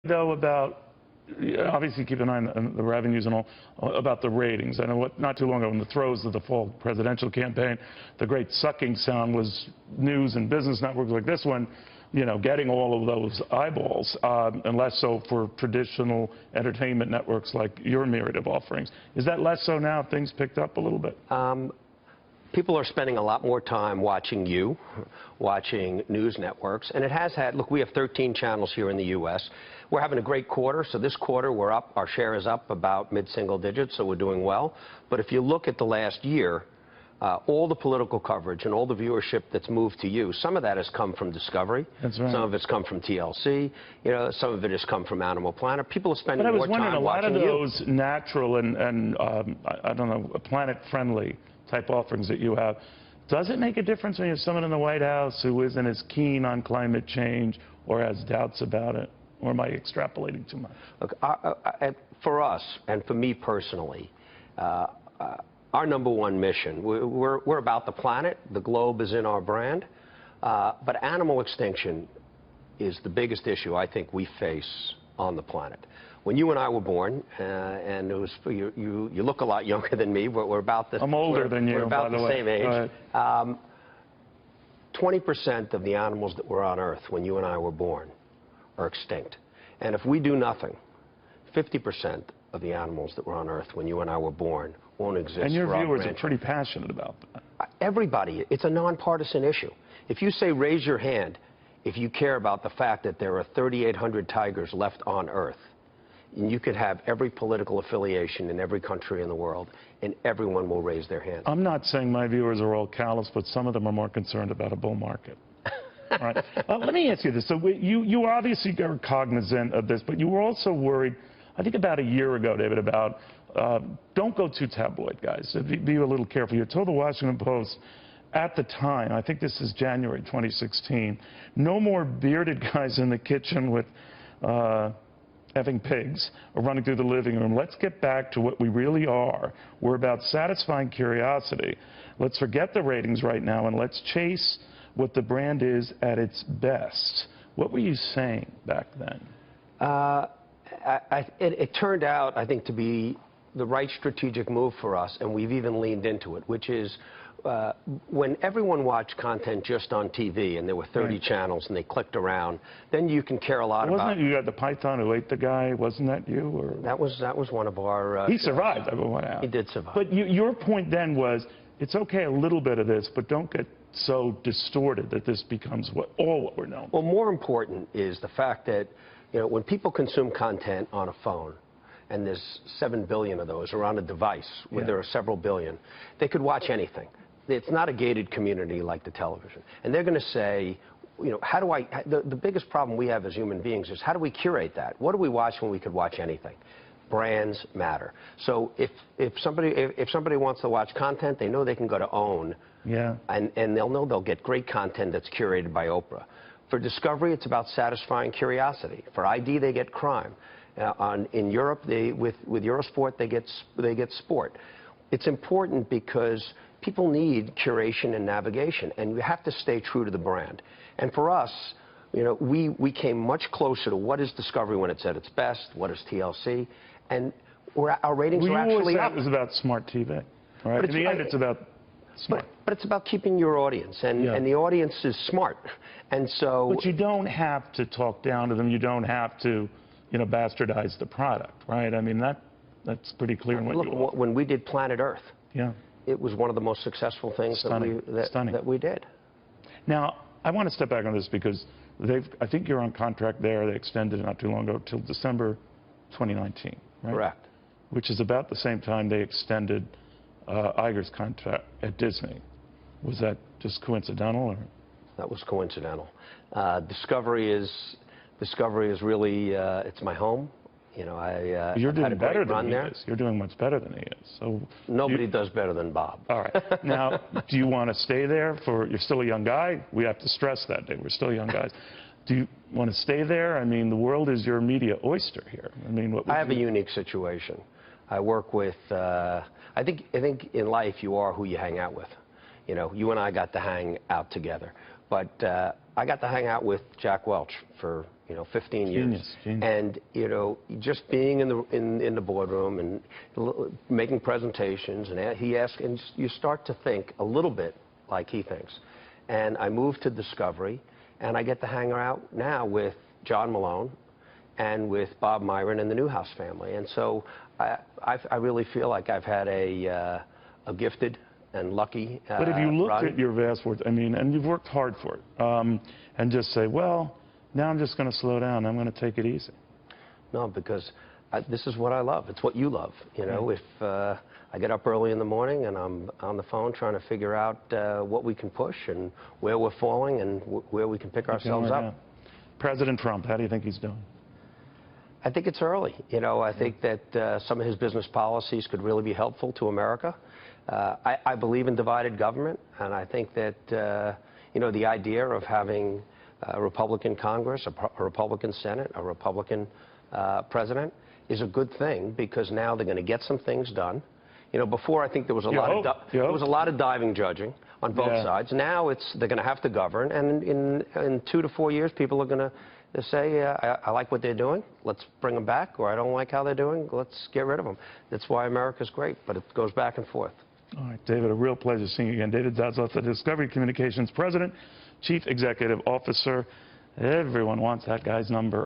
though, about, obviously keep an eye on the revenues and all, about the ratings. I know not too long ago, in the throes of the fall presidential campaign, the great sucking sound was news and business networks like this one, you know, getting all of those eyeballs, and less so for traditional entertainment networks like your myriad of offerings. Is that less so now? Things picked up a little bit? People are spending a lot more time watching you, watching news networks, and it has had, look, we have 13 channels here in the U.S. We're having a great quarter, so this quarter we're up, our share is up about mid-single digits, so we're doing well. But if you look at the last year, all the political coverage and all the viewership that's moved to you, some of that has come from Discovery. That's right. Some of it's come from TLC. You know, some of it has come from Animal Planet. People are spending more time watching you. But I was wondering, a lot of those natural and I don't know, planet-friendly type offerings that you have, does it make a difference when you have someone in the White House who isn't as keen on climate change or has doubts about it? Or am I extrapolating too much? Look, for us, and for me personally, our number one mission, we're about the planet. The globe is in our brand. But animal extinction is the biggest issue I think we face on the planet. When you and I were born, and it was, you look a lot younger than me, but we're about the... I'm older than you, we're about by the the same age. Right. 20% of the animals that were on Earth when you and I were born are extinct. And if we do nothing, 50% of the animals that were on Earth when you and I were born won't exist. And your viewers are pretty passionate about that. Everybody. It's a nonpartisan issue. If you say raise your hand if you care about the fact that there are 3,800 tigers left on Earth, and you could have every political affiliation in every country in the world, and everyone will raise their hand. I'm not saying my viewers are all callous, but some of them are more concerned about a bull market. All right. Let me ask you this. So you obviously are cognizant of this, but you were also worried, I think about a year ago, David, about don't go too tabloid, guys. Be a little careful. You told the Washington Post at the time, I think this is January 2016, no more bearded guys in the kitchen with having pigs or running through the living room. Let's get back to what we really are. We're about satisfying curiosity. Let's forget the ratings right now and let's chase what the brand is at its best. What were you saying back then? It turned out, I think, to be the right strategic move for us, and we've even leaned into it, which is when everyone watched content just on TV and there were 30 channels and they clicked around, then you can care a lot about... Wasn't it you had the python who ate the guy? Wasn't that you? Or? That was one of our... he survived, everyone out. He did survive. But your point then was, it's okay a little bit of this, but don't get so distorted that this becomes all what we're known. Well, more important is the fact that, you know, when people consume content on a phone, and there's 7 billion of those, or on a device where there are several billion, they could watch anything. It's not a gated community like the television. And they're going to say, you know, how do I... The biggest problem we have as human beings is how do we curate that? What do we watch when we could watch anything? Brands matter. So if somebody wants to watch content, they know they can go to OWN, and they'll know they'll get great content that's curated by Oprah. For Discovery, it's about satisfying curiosity. For ID, they get crime. In Europe, with Eurosport, they get sport. It's important because people need curation and navigation, and you have to stay true to the brand. And for us, you know, we came much closer to what is Discovery when it's at its best, what is TLC, and our ratings are actually up. It was about smart TV, right? In the end, it's about smart. But it's about keeping your audience, and the audience is smart, and so... But you don't have to talk down to them. You don't have to, you know, bastardize the product, right? I mean, that's pretty clear in what you offer. When we did Planet Earth, it was one of the most successful things that we did. Now, I want to step back on this because I think you're on contract there. They extended it not too long ago till December 2019, right? Correct. Which is about the same time they extended Iger's contract at Disney. Was that just coincidental, or? That was coincidental. Discovery is really it's my home. You know, you're doing better than he is. You're doing much better than he is. So nobody does better than Bob. All right. Now, do you want to stay there you're still a young guy? We have to stress that, Dave. We're still young guys. Do you want to stay there? I mean, the world is your media oyster here. I mean, I have a unique situation. I work with, I think in life you are who you hang out with. You know, you and I got to hang out together. But I got to hang out with Jack Welch for, 15 years. Genius. And, just being in the boardroom and making presentations, and he asked, and you start to think a little bit like he thinks. And I moved to Discovery, and I get to hang out now with John Malone and with Bob Myron and the Newhouse family. And so I really feel like I've had a gifted and lucky But if you looked at your vast worth, and you've worked hard for it, and just say, well, now I'm just going to slow down. I'm going to take it easy. No, because this is what I love. It's what you love. If I get up early in the morning and I'm on the phone trying to figure out what we can push and where we're falling and where we can pick ourselves up. President Trump, how do you think he's doing? I think it's early. I think that some of his business policies could really be helpful to America. I believe in divided government, and I think that, the idea of having a Republican Congress, a Republican Senate, a Republican president is a good thing, because now they're going to get some things done. Before, I think there was a lot of diving judging on both sides. Now they're going to have to govern, and in 2 to 4 years, people are going to say, I like what they're doing, let's bring them back, or I don't like how they're doing, let's get rid of them. That's why America's great, but it goes back and forth. All right, David, a real pleasure seeing you again. David Zaslav, the Discovery Communications President, Chief Executive Officer. Everyone wants that guy's number.